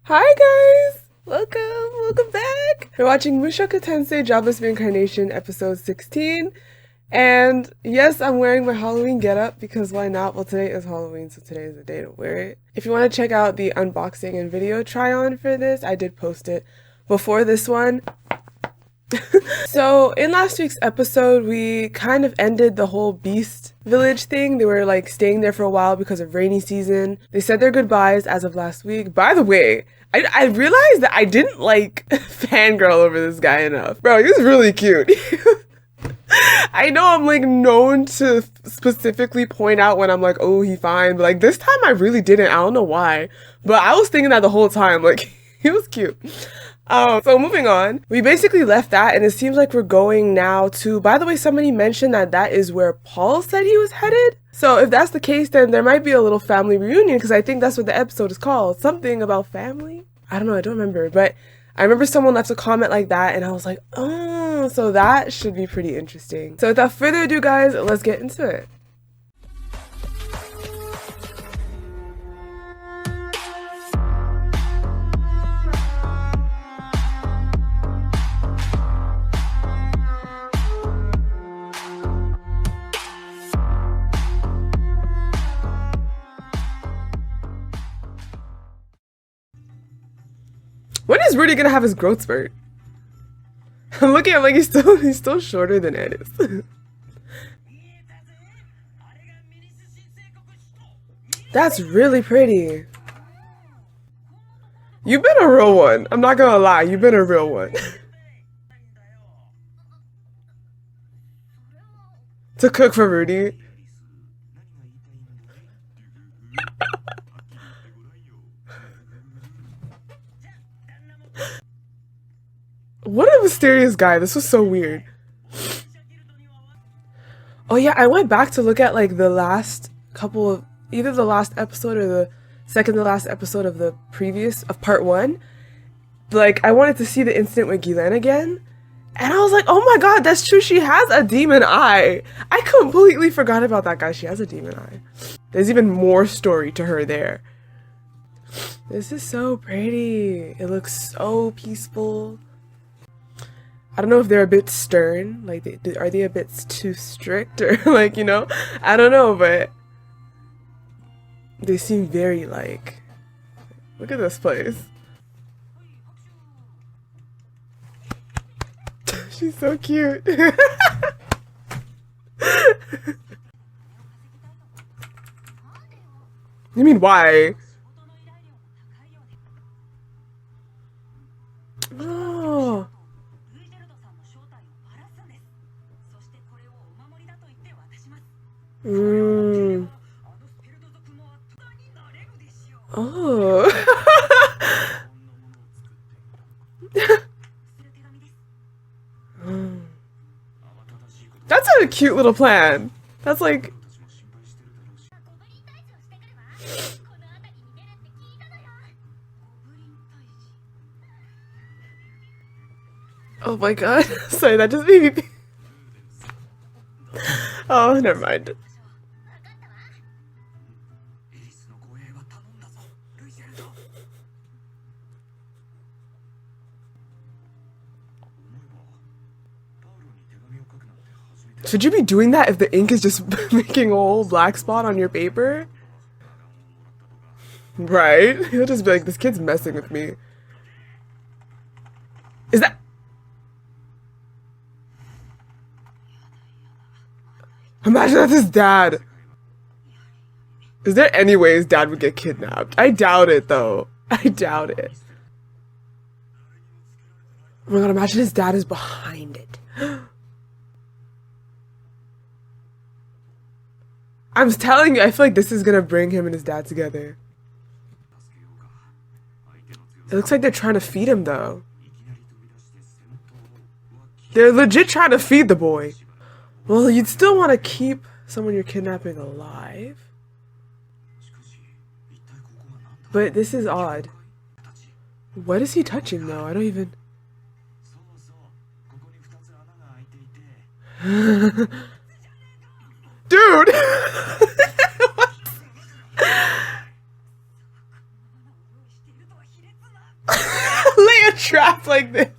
Hi guys! Welcome back! We're watching Mushoku Tensei Jobless Reincarnation episode 16. And yes, I'm wearing my Halloween getup because why not? Well, today is Halloween, so today is the day to wear it. If you want to check out the unboxing and video try-on for this, I did post it before this one. So in last week's episode, we kind of ended the whole Beast Village thing. They were like staying there for a while because of rainy season. They said their goodbyes as of last week. By the way, I realized that I didn't like fangirl over this guy enough. Bro, he was really cute. I know I'm like known to specifically point out when I'm like, oh, he fine. But like this time I really didn't. I don't know why. But I was thinking that the whole time. Like, he was cute. So moving on, we basically left that and it seems like we're going now to, by the way, somebody mentioned that that is where Paul said he was headed. So if that's the case, then there might be a little family reunion because I think that's what the episode is called. Something about family? I don't know, I don't remember. But I remember someone left a comment like that and I was like, oh, so that should be pretty interesting. So without further ado, guys, let's get into it. When is Rudy gonna have his growth spurt? I'm looking at him like he's still shorter than Ennis. That's really pretty. You've been a real one. I'm not gonna lie, you've been a real one. To cook for Rudy. What a mysterious guy. This was so weird. Oh yeah, I went back to look at like the last couple of, either the last episode or the second to last episode of the previous, of part 1. Like, I wanted to see the incident with Gilan again. And I was like, oh my god, that's true. She has a demon eye. I completely forgot about that, guys. She has a demon eye. There's even more story to her there. This is so pretty. It looks so peaceful. I don't know if they're a bit stern, like are they a bit too strict or like, you know, I don't know, but they seem very like, look at this place. She's so cute. You mean why? Oh. Oh. That's a cute little plan. That's like... Oh my god. Sorry, that just made me... Oh, never mind. Should you be doing that if the ink is just making a whole black spot on your paper? Right? He'll just be like, this kid's messing with me. Is that... Imagine that's his dad. Is there any way his dad would get kidnapped? I doubt it, though. I doubt it. Oh my god, imagine his dad is behind it. I'm telling you, I feel like this is gonna bring him and his dad together. It looks like they're trying to feed him, though. They're legit trying to feed the boy. Well, you'd still want to keep someone you're kidnapping alive. But this is odd. What is he touching, though? I don't even... Dude! trap like this.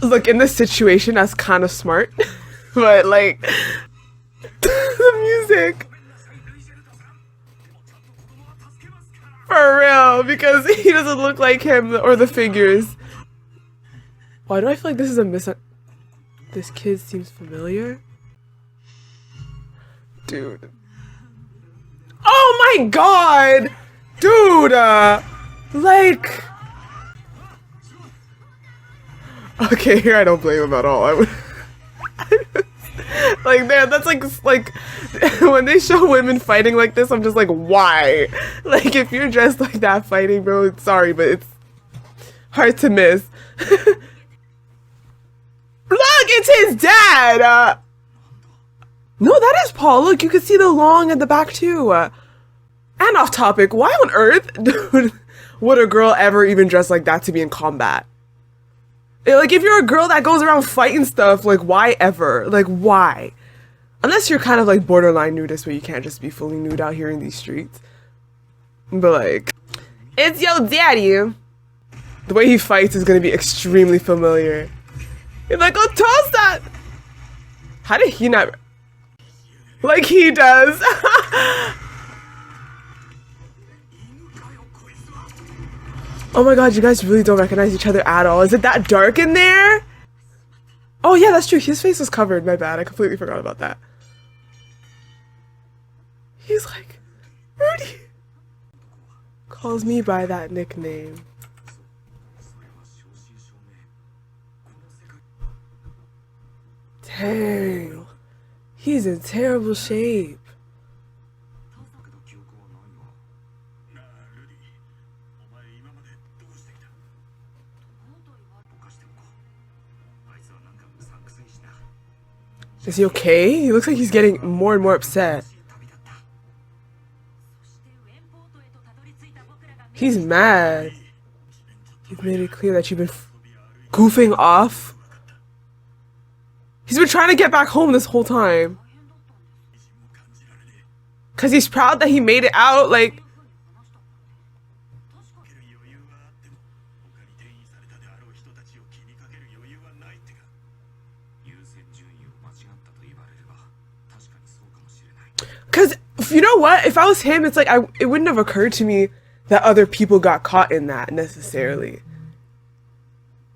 Look, in this situation, that's kind of smart. But, like, the music. For real, because he doesn't look like him or the figures. Why do I feel like this is a this kid seems familiar? Dude. Oh my god! Dude! Like... Okay, here I don't blame him at all. I would... Like, man, that's like when they show women fighting like this, I'm just like, why? Like, if you're dressed like that fighting, bro, sorry, but it's hard to miss. Look, it's his dad! No, that is Paul. Look, you can see the long at the back, too. And off topic, why on earth, dude, would a girl ever even dress like that to be in combat? Like, if you're a girl that goes around fighting stuff, like, why ever? Like, why? Unless you're kind of, like, borderline nudist where you can't just be fully nude out here in these streets. But, like, it's your daddy. The way he fights is going to be extremely familiar. You're like, oh, toss that! How did he not... Like he does. Oh my god, you guys really don't recognize each other at all. Is it that dark in there? Oh yeah, that's true. His face was covered. My bad. I completely forgot about that. He's like, Rudy. Calls me by that nickname. Dang. He's in terrible shape. Is he okay? He looks like he's getting more and more upset. He's mad. You've made it clear that you've been goofing off. He's been trying to get back home this whole time. Cause he's proud that he made it out, like... Cause, you know what? If I was him, it's like, it wouldn't have occurred to me that other people got caught in that, necessarily.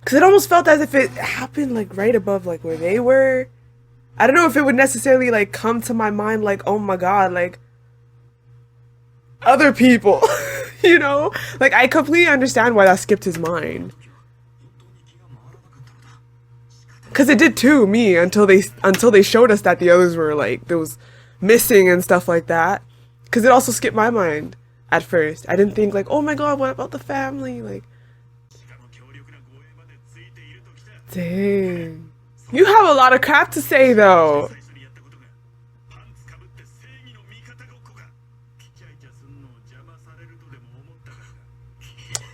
Cause it almost felt as if it happened, like, right above, like, where they were. I don't know if it would necessarily, like, come to my mind, like, oh my god, like... Other people, you know? Like, I completely understand why that skipped his mind. Cause it did too, me, until they showed us that the others were, like, those missing and stuff like that. Cause it also skipped my mind at first. I didn't think, like, oh my god, what about the family? Like... Dang. You have a lot of crap to say, though.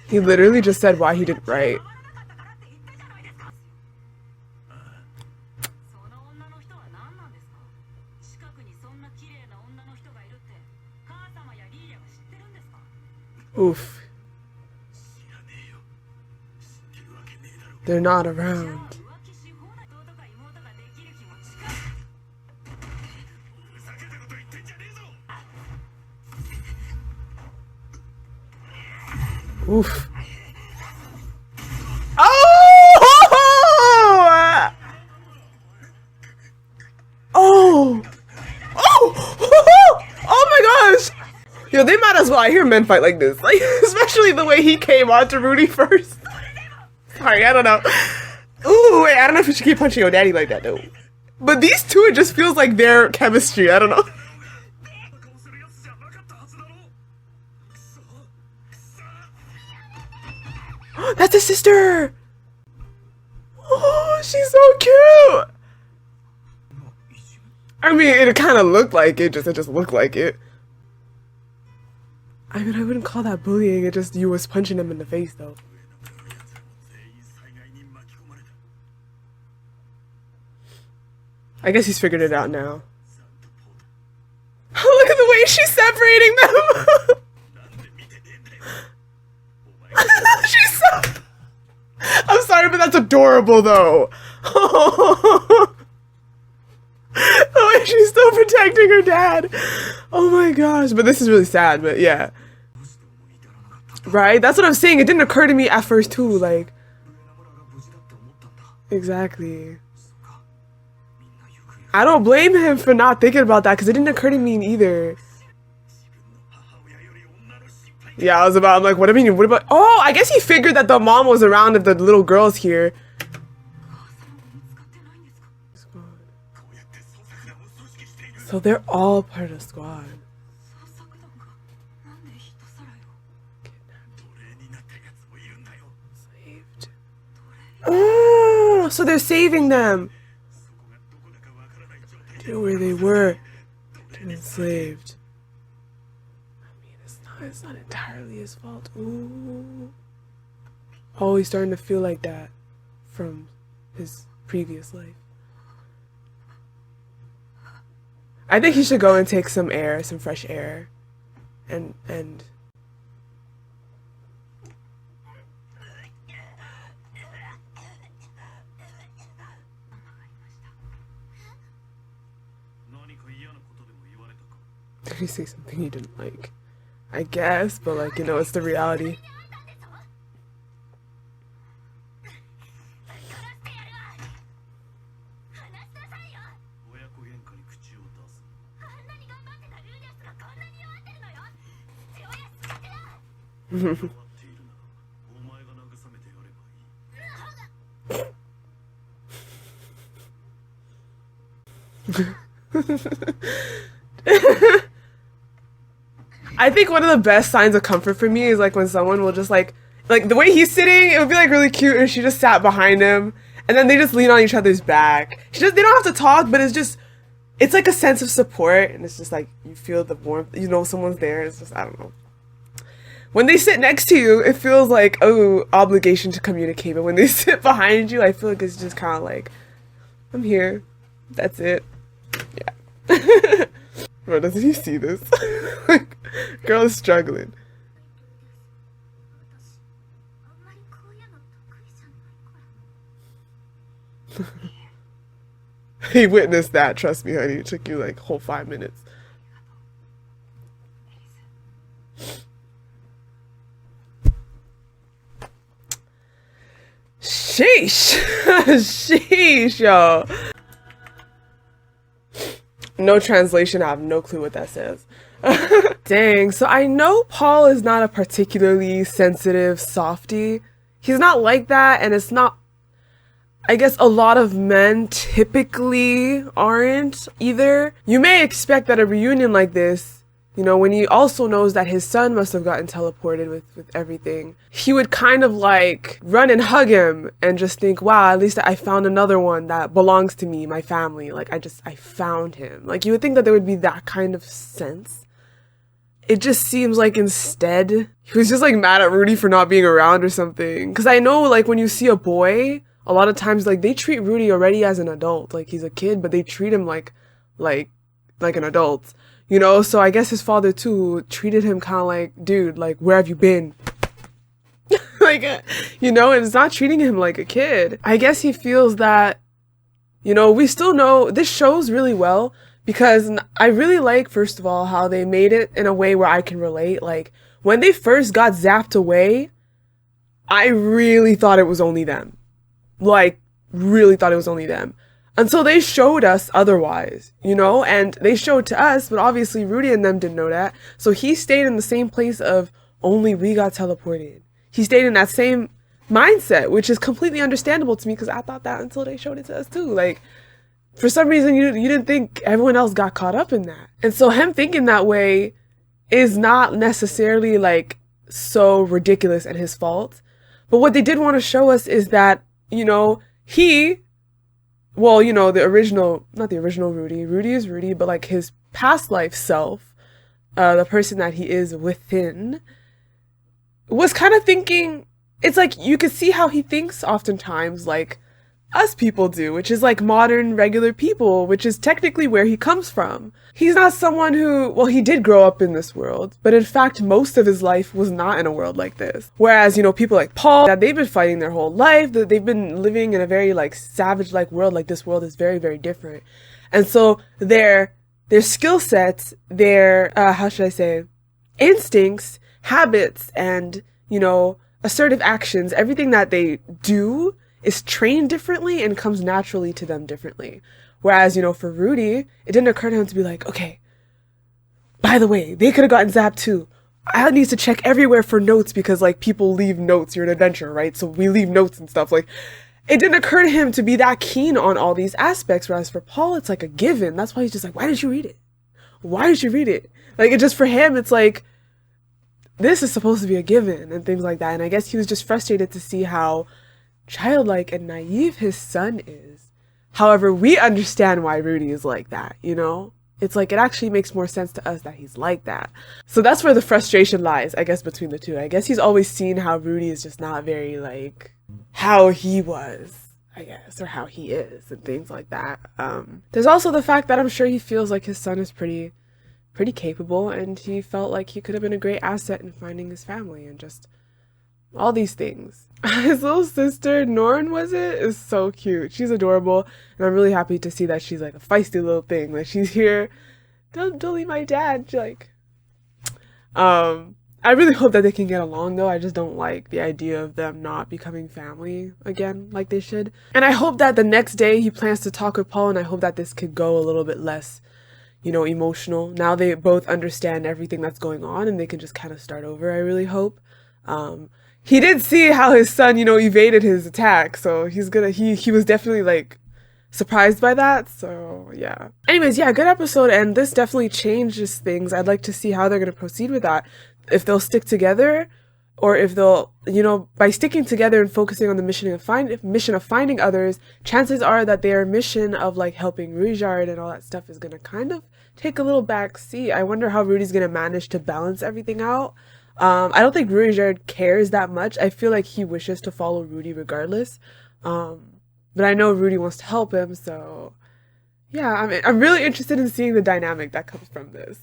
He literally just said why he didn't write. Oof. They're not around. Oof. Oh! Oh! Oh! Oh my gosh! Yo, they might as well. I hear men fight like this. Like, especially the way he came on to Rudy first. Sorry, I don't know. Ooh, wait, I don't know if you should keep punching your daddy like that, though. But these two, it just feels like their chemistry. I don't know. That's his sister! Oh, she's so cute! I mean, it kind of looked like it, it just looked like it. I mean, I wouldn't call that bullying, it just, you was punching him in the face, though. I guess he's figured it out now. Look at the way she's separating them. She's so... I'm sorry, but that's adorable though. The way she's still protecting her dad. Oh my gosh. But this is really sad, but yeah. Right? That's what I'm saying. It didn't occur to me at first too, like. Exactly. I don't blame him for not thinking about that because it didn't occur to me either. Yeah, I'm like, what do you mean? What about? Oh, I guess he figured that the mom was around if the little girl's here. So they're all part of the squad. Saved. Oh, so they're saving them. Where they were enslaved. It's not entirely his fault. Ooh. Oh, he's starting to feel like that from his previous life. I think he should go and take some air, some fresh air. And did he say something he didn't like? I guess, but like, you know, it's the reality. I think one of the best signs of comfort for me is like when someone will just like the way he's sitting, it would be like really cute if she just sat behind him and then they just lean on each other's back. They don't have to talk, but it's like a sense of support and it's just like you feel the warmth, you know someone's there. It's just, I don't know. When they sit next to you, it feels like, oh, obligation to communicate, but when they sit behind you, I feel like it's just kind of like, I'm here. That's it. Yeah. Bro, doesn't he see this? Like, girl is struggling. He witnessed that, trust me, honey. It took you like a whole 5 minutes. Sheesh. Sheesh, y'all. No translation, I have no clue what that says. Dang, so I know Paul is not a particularly sensitive softie. He's not like that, and it's not, I guess a lot of men typically aren't either. You may expect that a reunion like this, you know, when he also knows that his son must have gotten teleported with everything, he would kind of like run and hug him and just think, wow, at least I found another one that belongs to me, my family. Like, I found him. Like, you would think that there would be that kind of sense. It just seems like instead, he was just like mad at Rudy for not being around or something. Because I know, like, when you see a boy, a lot of times, like, they treat Rudy already as an adult. Like, he's a kid, but they treat him like an adult. You know, so I guess his father too treated him kind of like, dude, like, where have you been? Like, you know, and it's not treating him like a kid. I guess he feels that, you know, we still know this shows really well because I really like, first of all, how they made it in a way where I can relate. Like, when they first got zapped away, I really thought it was only them. Like, really thought it was only them. Until they showed us otherwise, you know, and they showed to us, but obviously Rudy and them didn't know that. So he stayed in the same place of only we got teleported. He stayed in that same mindset, which is completely understandable to me because I thought that until they showed it to us too. Like, for some reason, you didn't think everyone else got caught up in that. And so him thinking that way is not necessarily like so ridiculous and his fault. But what they did want to show us is that, you know, well, you know, not the original Rudy. Rudy is Rudy, but like his past life self, the person that he is within, was kind of thinking, it's like you could see how he thinks oftentimes, like, us people do, which is like modern regular people, which is technically where he comes from. He's not someone who, well, he did grow up in this world, but in fact, most of his life was not in a world like this. Whereas, you know, people like Paul, that they've been fighting their whole life, that they've been living in a very like savage-like world, like this world is very, very different. And so their skill sets, their, how should I say, instincts, habits, and, you know, assertive actions, everything that they do is trained differently and comes naturally to them differently. Whereas, you know, for Rudy, it didn't occur to him to be like, okay, by the way, they could have gotten zapped too. I need to check everywhere for notes because, like, people leave notes. You're an adventurer, right? So we leave notes and stuff. Like, it didn't occur to him to be that keen on all these aspects. Whereas for Paul, it's like a given. That's why he's just like, why did you read it? Why did you read it? Like, it just, for him, it's like, this is supposed to be a given and things like that. And I guess he was just frustrated to see how childlike and naive his son is. However, we understand why Rudy is like that, you know? It's like, it actually makes more sense to us that he's like that. So that's where the frustration lies, I guess, between the two. I guess he's always seen how Rudy is just not very, like, how he was, I guess, or how he is, and things like that. There's also the fact that I'm sure he feels like his son is pretty capable, and he felt like he could have been a great asset in finding his family, and just all these things. His little sister, Norn, is so cute. She's adorable, and I'm really happy to see that she's like a feisty little thing. Like, she's here, don't bully my dad. She's like, I really hope that they can get along, though. I just don't like the idea of them not becoming family again like they should. And I hope that the next day he plans to talk with Paul, and I hope that this could go a little bit less, you know, emotional. Now they both understand everything that's going on, and they can just kind of start over, I really hope. He did see how his son, you know, evaded his attack, so he was definitely, like, surprised by that, so yeah. Anyways, yeah, good episode, and this definitely changes things. I'd like to see how they're going to proceed with that. If they'll stick together, or if they'll, you know, by sticking together and focusing on the mission of finding others, chances are that their mission of, like, helping Ruijard and all that stuff is going to kind of take a little back seat. I wonder how Rudy's going to manage to balance everything out. I don't think Ruijard cares that much. I feel like he wishes to follow Rudy regardless. But I know Rudy wants to help him, so yeah, I'm really interested in seeing the dynamic that comes from this.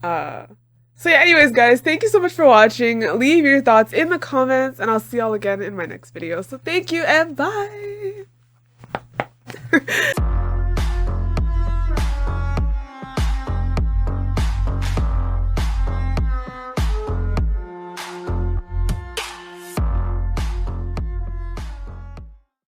So yeah, anyways, guys, thank you so much for watching. Leave your thoughts in the comments, and I'll see y'all again in my next video. So thank you, and bye!